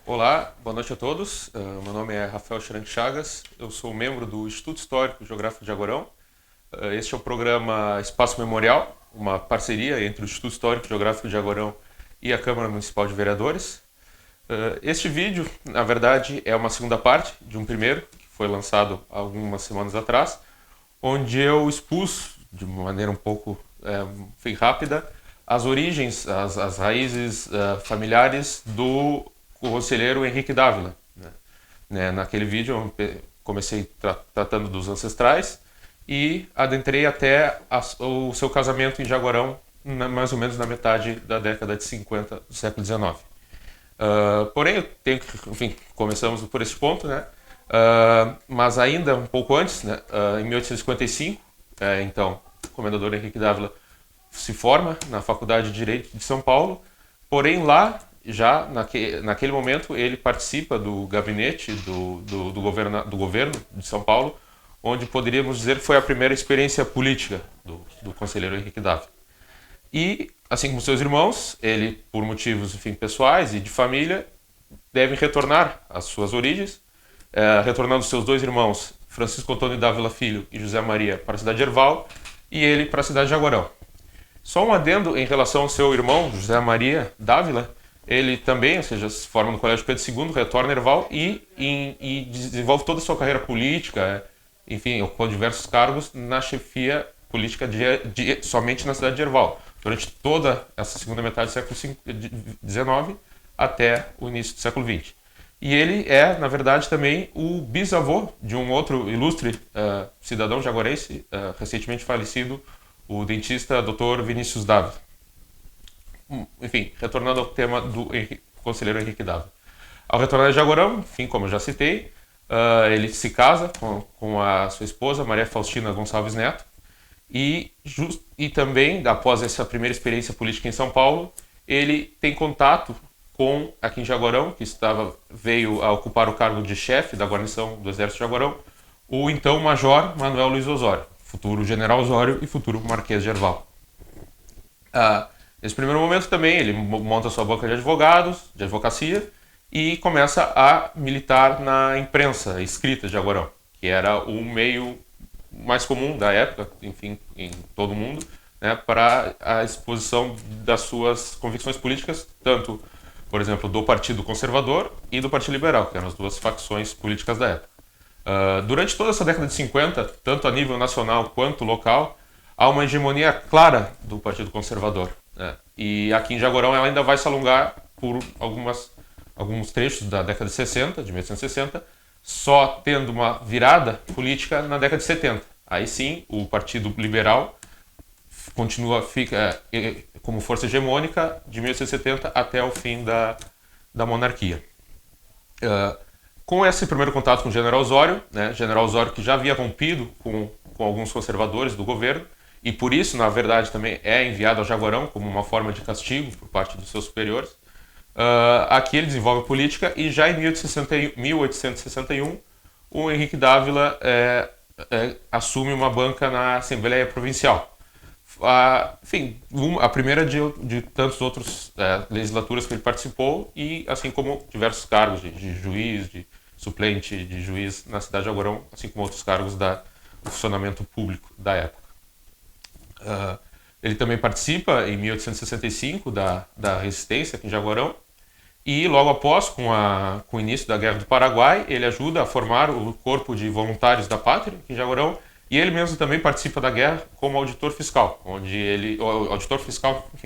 Olá, boa noite a todos. Meu nome é Rafael Schrank Chagas, eu sou membro do Instituto Histórico e Geográfico de Jaguarão. Este é o programa Espaço Memorial, uma parceria entre o Instituto Histórico e Geográfico de Jaguarão e a Câmara Municipal de Vereadores. Este vídeo, na verdade, é uma segunda parte de um primeiro, que foi lançado algumas semanas atrás, onde eu expus, de maneira um pouco rápida, as origens, as raízes familiares do conselheiro Henrique Dávila. Naquele vídeo eu comecei tratando dos ancestrais e adentrei até o seu casamento em Jaguarão, mais ou menos na metade da década de 50 do século XIX. Porém, eu tenho que, enfim, começamos por esse ponto, né? Mas ainda um pouco antes, né? Em 1855, então, o comendador Henrique Dávila se forma na Faculdade de Direito de São Paulo, porém lá, já naquele momento, ele participa do gabinete do governo de São Paulo, onde poderíamos dizer que foi a primeira experiência política do conselheiro Henrique Dávila. E, assim como seus irmãos, ele, por motivos pessoais e de família, deve retornar às suas origens, retornando seus dois irmãos, Francisco Antônio Dávila Filho e José Maria, para a cidade de Herval, e ele para a cidade de Jaguarão. Só um adendo em relação ao seu irmão, José Maria Dávila, ele também, ou seja, se forma no Colégio Pedro II, retorna a Herval e desenvolve toda a sua carreira política, enfim, ocupou diversos cargos na chefia política somente na cidade de Herval, durante toda essa segunda metade do século XIX até o início do século XX. E ele é, na verdade, também o bisavô de um outro ilustre cidadão jaguarense, recentemente falecido, o dentista Dr. Vinícius Dávila. Enfim, retornando ao tema do conselheiro Henrique Dávila. Ao retornar a Jaguarão, enfim, como eu já citei, ele se casa com a sua esposa, Maria Faustina Gonçalves Neto, e também, após essa primeira experiência política em São Paulo, ele tem contato com, aqui em Jaguarão, que veio a ocupar o cargo de chefe da guarnição do Exército de Jaguarão, o então Major Manuel Luiz Osório, futuro General Osório e futuro Marquês de Herval. Nesse primeiro momento também ele monta sua banca de advogados, de advocacia, e começa a militar na imprensa escrita de Jaguarão, que era o meio mais comum da época, enfim, em todo o mundo, né, para a exposição das suas convicções políticas, tanto, por exemplo, do Partido Conservador e do Partido Liberal, que eram as duas facções políticas da época. Durante toda essa década de 50, tanto a nível nacional quanto local, há uma hegemonia clara do Partido Conservador, né? E aqui em Jaguarão ela ainda vai se alongar por alguns trechos da década de 60, de 1860, só tendo uma virada política na década de 70. Aí sim, o Partido Liberal fica como força hegemônica de 1870 até o fim da monarquia. Com esse primeiro contato com o General Osório, né, General Osório que já havia rompido com alguns conservadores do governo, e por isso, na verdade, também é enviado ao Jaguarão como uma forma de castigo por parte dos seus superiores. Aqui ele desenvolve a política e já em 1861 o Henrique Dávila assume uma banca na Assembleia Provincial. Enfim, a primeira de tantas outras legislaturas que ele participou, e assim como diversos cargos de juiz, de suplente de juiz na cidade de Jaguarão, assim como outros cargos do funcionamento público da época. Ele também participa em 1865 da resistência aqui em Jaguarão, e logo após, com o início da Guerra do Paraguai, ele ajuda a formar o Corpo de Voluntários da Pátria aqui em Jaguarão, e ele mesmo também participa da guerra como auditor fiscal,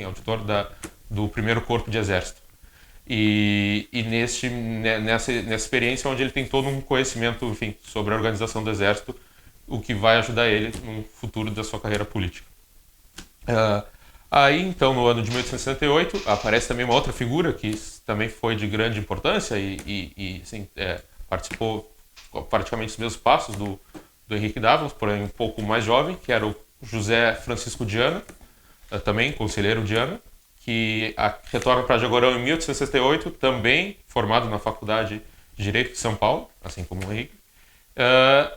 auditor do primeiro corpo de exército. E nessa experiência onde ele tem todo um conhecimento, enfim, sobre a organização do exército, o que vai ajudar ele no futuro da sua carreira política. Aí, então, no ano de 1868, aparece também uma outra figura que também foi de grande importância e assim, participou praticamente dos mesmos passos do Henrique Dávila, porém um pouco mais jovem, que era o José Francisco Diana, também conselheiro Diana, que retorna para Jaguarão em 1868, também formado na Faculdade de Direito de São Paulo, assim como o Henrique.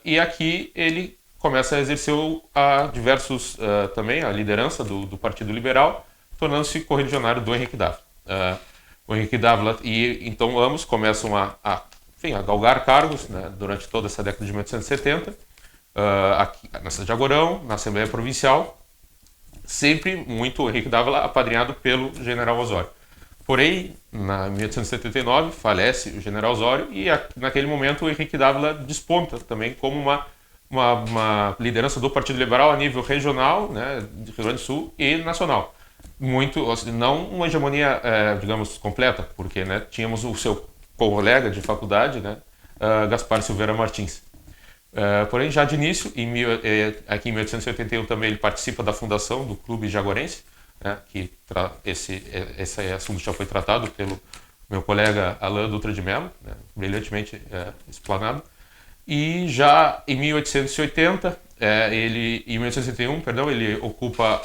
E aqui ele começa a exercer também a liderança do Partido Liberal, tornando-se correligionário do Henrique Dávila. o Henrique Dávila, e então ambos começam enfim, a galgar cargos, né, durante toda essa década de 1870, aqui na cidade de Agorão, na Assembleia Provincial, sempre muito o Henrique Dávila apadrinhado pelo general Osório. Porém, em 1879, falece o general Osório e naquele momento o Henrique Dávila desponta também como uma liderança do Partido Liberal a nível regional, né, do Rio Grande do Sul e nacional. Muito, não uma hegemonia, digamos, completa, porque, né, tínhamos o seu colega de faculdade, né, Gaspar Silveira Martins. Porém, já de início, aqui em 1881 também ele participa da fundação do Clube Jaguarense, né, que esse assunto já foi tratado pelo meu colega Alain Dutra de Mello, né, brilhantemente explanado. E já em 1880, em 1861, perdão, ele ocupa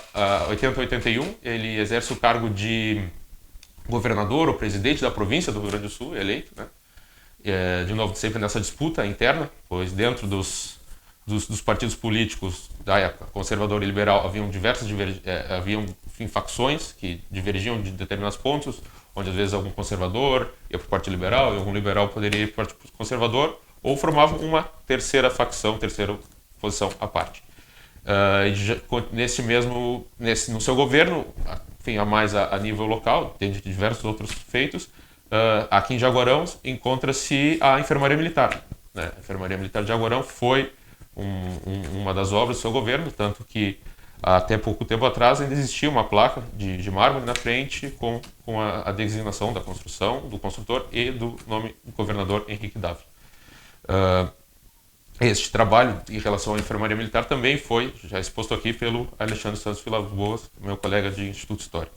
80-81, ele exerce o cargo de governador ou presidente da província do Rio Grande do Sul, eleito, né? De novo, sempre nessa disputa interna, pois dentro dos partidos políticos da época, conservador e liberal, haviam diversas facções que divergiam de determinados pontos, onde às vezes algum conservador ia para o Partido Liberal e algum liberal poderia ir para o Partido Conservador, ou formavam uma terceira facção, terceira posição à parte. No seu governo, enfim, a mais a nível local, tem diversos outros feitos. Aqui em Jaguarão encontra-se a Enfermaria Militar, né? A Enfermaria Militar de Jaguarão foi uma das obras do seu governo, tanto que até pouco tempo atrás ainda existia uma placa de mármore na frente com a designação da construção, do construtor e do nome do governador Henrique Dávila. Este trabalho em relação à enfermaria militar também foi já exposto aqui pelo Alexandre Santos Vilas-Boas, meu colega de Instituto Histórico.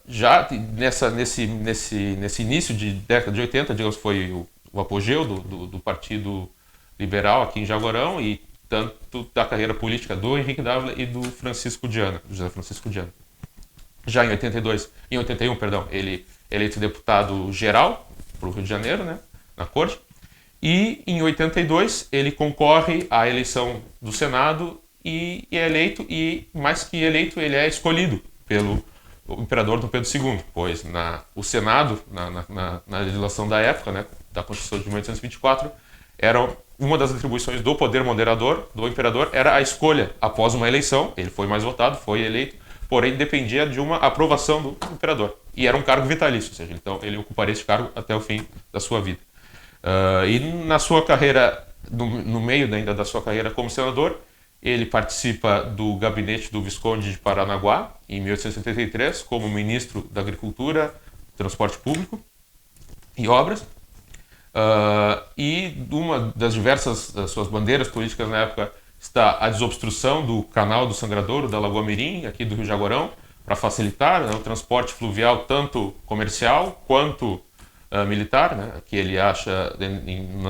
Já nesse início de década de 80, digamos, foi o apogeu do Partido Liberal aqui em Jaguarão e tanto da carreira política do Henrique Dávila e do José Francisco Diana. Já em 81, ele é eleito deputado geral para o Rio de Janeiro, né, na corte. E em 82 ele concorre à eleição do Senado e é eleito, e mais que eleito, ele é escolhido pelo imperador Dom Pedro II, pois o Senado, na legislação da época, né, da Constituição de 1824, era uma das atribuições do poder moderador do imperador, era a escolha após uma eleição. Ele foi mais votado, foi eleito, porém dependia de uma aprovação do imperador. E era um cargo vitalício, ou seja, então ele ocuparia esse cargo até o fim da sua vida. E na sua carreira, no meio ainda da sua carreira como senador, ele participa do gabinete do Visconde de Paranaguá, em 1873, como ministro da Agricultura, Transporte Público e Obras. E uma das diversas suas bandeiras políticas na época está a desobstrução do canal do Sangradouro, da Lagoa Mirim, aqui do Rio Jaguarão, para facilitar, né, o transporte fluvial tanto comercial quanto militar, né, que ele acha,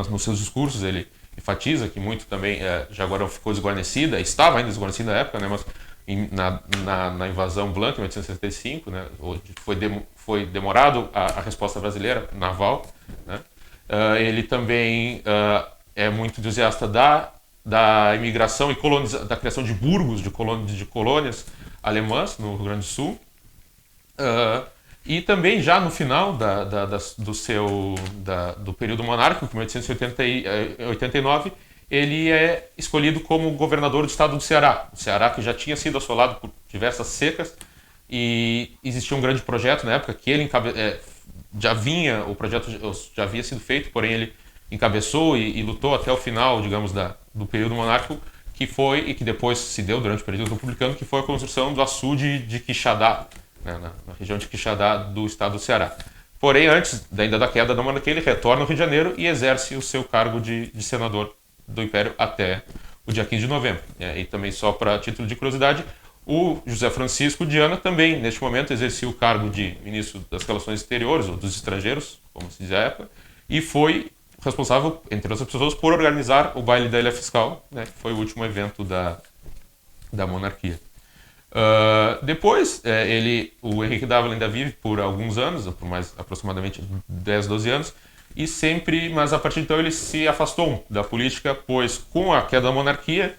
nos seus discursos, ele enfatiza que muito também Jaguarão ficou desguarnecida, estava ainda desguarnecida na época, né, mas na invasão Blanca, em 1875, né, foi demorado a resposta brasileira, naval, né. Ele também é muito entusiasta da imigração e da criação de burgos, de colônias alemãs no Rio Grande do Sul. E também já no final do período monárquico, em 1889, ele é escolhido como governador do estado do Ceará. O Ceará que já tinha sido assolado por diversas secas e existia um grande projeto na época que ele o projeto já havia sido feito, porém ele encabeçou e lutou até o final, digamos, do período monárquico, que foi, e que depois se deu durante o período republicano, que foi a construção do açude de Quixadá, né, na região de Quixadá do estado do Ceará. Porém, antes ainda da queda da monarquia, ele retorna ao Rio de Janeiro e exerce o seu cargo de senador do Império até o dia 15 de novembro. E também, só para título de curiosidade, o José Francisco Diana também, neste momento, exercia o cargo de ministro das Relações Exteriores, ou dos Estrangeiros, como se diz à época, e foi responsável, entre outras pessoas, por organizar o baile da Ilha Fiscal, né, que foi o último evento da monarquia. Depois, o Henrique Dávila ainda vive por alguns anos, por mais aproximadamente 10, 12 anos, mas a partir de então ele se afastou da política, pois com a queda da monarquia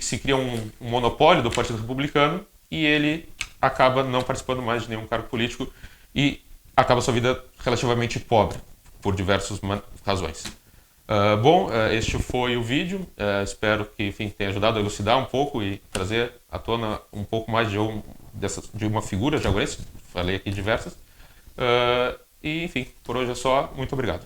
se cria um monopólio do Partido Republicano e ele acaba não participando mais de nenhum cargo político e acaba sua vida relativamente pobre, por diversas razões. Este foi o vídeo. Espero que, enfim, tenha ajudado a elucidar um pouco e trazer à tona um pouco mais de uma figura jaguarense. Falei aqui diversas. E, enfim, por hoje é só. Muito obrigado.